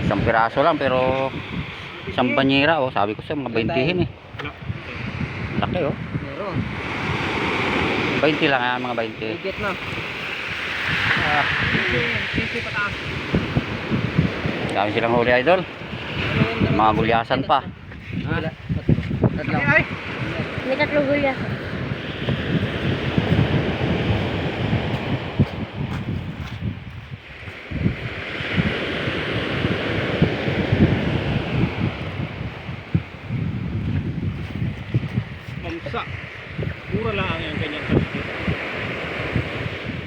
Isang piraso lang pero isang banyera oh. Sabi ko sa mga 20 eh. Laki oh. Meron. 20 lang yan, mga 20. Higit na. Sisi pataas. Dami silang huli idol. Mga gulyasan pa. Tatlo. Ay. May tatlong gulya. Mamsa. Mura lang ang ganyan.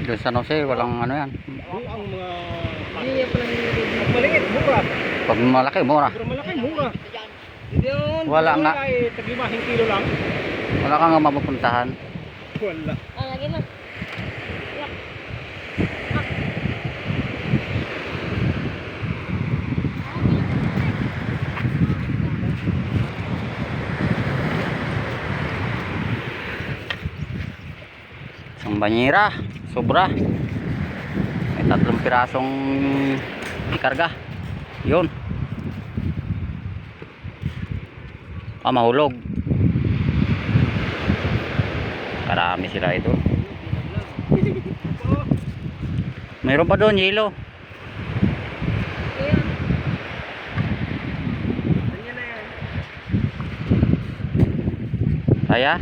Doon sa San Jose, walang ano yan. Ang mga maliit, mura. Pag malaki, mura. Pero malaki, mura. Hindi yun. Wala nga. Ay, tag-5 kilo lang. Wala kang mapupuntahan. Wala. Lagi na. Isang banyera, sobra. May 3 pirasong ikarga. Yun. Mahulog. Karami sila ito. Mayroon pa doon, yelo. Saya.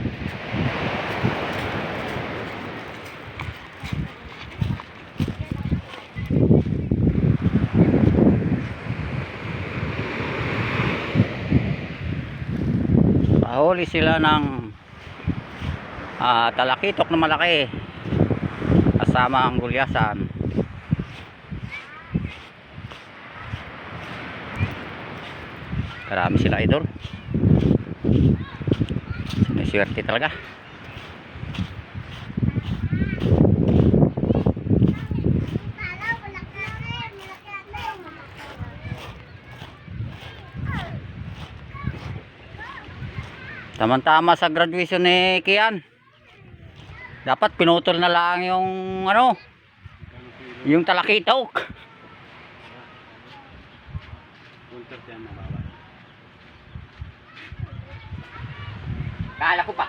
Huli sila ng talakitok na malaki kasama ang gulyasan. Karami sila idol. Siniswerte talaga. Tama-tama sa graduation ni Kian. Dapat pinutol na lang yung ano, yung talakitok. Kala ko pa